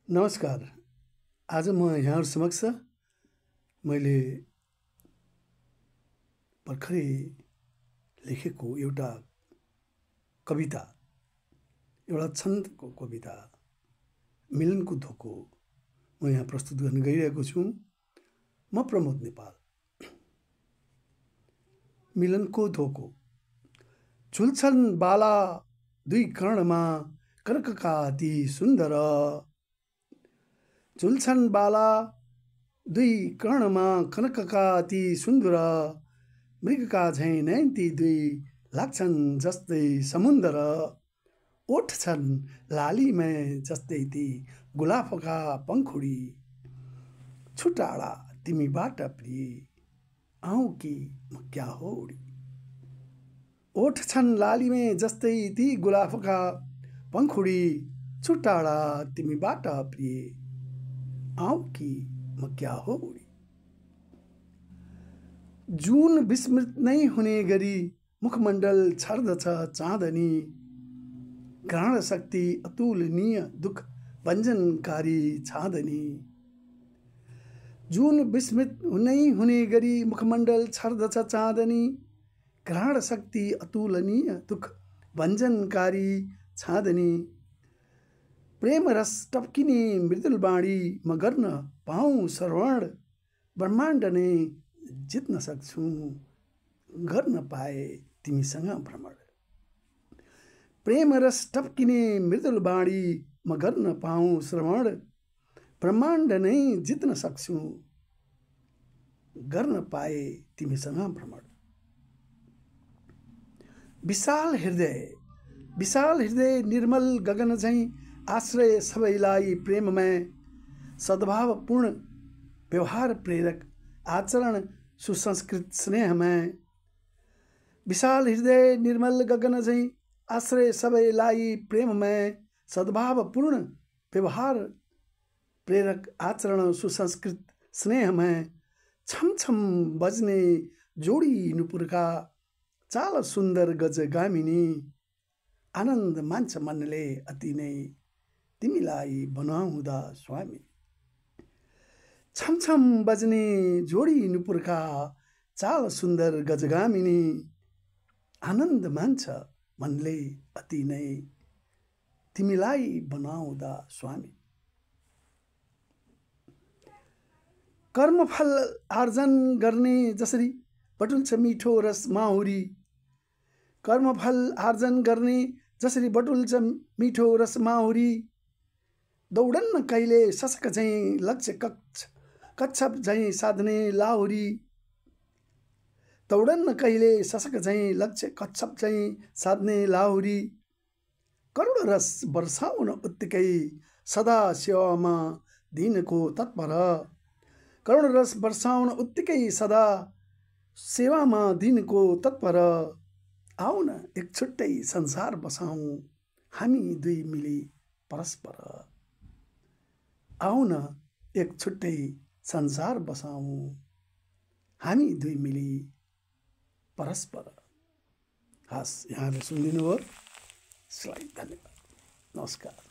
नमस्कार। आज म यहाँहरु समक्ष मैले भर्खरै लेखेको एउटा कविता, एउटा छन्दको कविता मिलनको धोको म यहाँ प्रस्तुत गर्न गइरहेको छु। म प्रमोद नेपाल। मिलनको धोको। झुल्छन् बाला दुई कर्णमा कर्कका अति सुन्दर। झुल्छन् बाला दुई कर्णमा कनकका अति सुन्दर। मृगका झैं नयन ती दुई लाग्छन् जस्तै समुन्दर। ओठ छन् लालीमय जस्तै ती गुलाफका पंखुडी। छुटाडा तिमीबाट प्रिय आऊ कि म क्या हो उडी। ओठ छन् लालीमय जस्तै ती गुलाफका पंखुडी। छुटाडा तिमीबाट प्रिय आऊ कि म क्या हो उडी। जुन विस्मृत नै हुने गरी मुखमण्डल छर्दछ चाँदनी। ग्रहण शक्ति अतुलनीय दुख भञ्जनकारी छाँदनी। जुन विस्मृत नै हुने गरी मुखमण्डल छर्दछ चाँदनी। ग्रहण शक्ति अतुलनीय दुख भञ्जनकारी छाँदनी। प्रेम रस टपकिने मृदुल बाणी म गर्न पाऊँ श्रवण। ब्रह्माण्ड नै जित्न सक्छु गर्न पाए तिमीसँग भ्रमण। प्रेम रस टपकिने मृदुल बाणी म गर्न पाऊँ श्रवण। ब्रह्माण्ड नै जित्न सक्छु गर्न पाए तिमीसँग भ्रमण। विशाल हृदय निर्मल गगन झैं आश्रय सबैलाई प्रेममय। सद्भावपूर्ण व्यवहार प्रेरक आचरण सुसंस्कृत स्नेहमय। विशाल हृदय निर्मल गगन झैं आश्रय सबैलाई प्रेममय। सद्भावपूर्ण व्यवहार प्रेरक आचरण सुसंस्कृत स्नेहमय। छम छम बज्ने जोडी नुपुरका चाल सुन्दर गजगामिनी। आनन्द मान्छ मनले अति नै तिमीलाई बनाउँदा स्वामी। छम छम बज्ने जोडी नुपुरका चाल सुन्दर गजगामिनी। आनन्द मान्छ मनले अति नै तिमीलाई बनाउँदा स्वामी। कर्मफल आर्जन गर्ने जसरी बटुल्छ मिठो रस माहुरी। कर्मफल आर्जन गर्ने जसरी बटुल्छ मिठो रस माहुरी। दौडन्न कहिले शशक झैं लक्ष्य कच्छप झैं साध्ने लाहुरी। दौडन्न कहिले शशक झैं लक्ष्य कच्छप झैं साध्ने लाहुरी। करुण रस वर्षाउन उत्तिकै सदा सेवामा दिनको तत्पर। करुण रस वर्षाउन उत्तिकै सदा सेवामा दिनको तत्पर। आऊ न एक छुट्टै संसार बसाऊँ हामी दुई मिली परस्पर। आऊ न एक छुट्टै संसार बसाऊँ हामी दुई मिली परस्पर। हस्, यहाँले सुनिदिनु भयो। धन्यवाद। नमस्कार।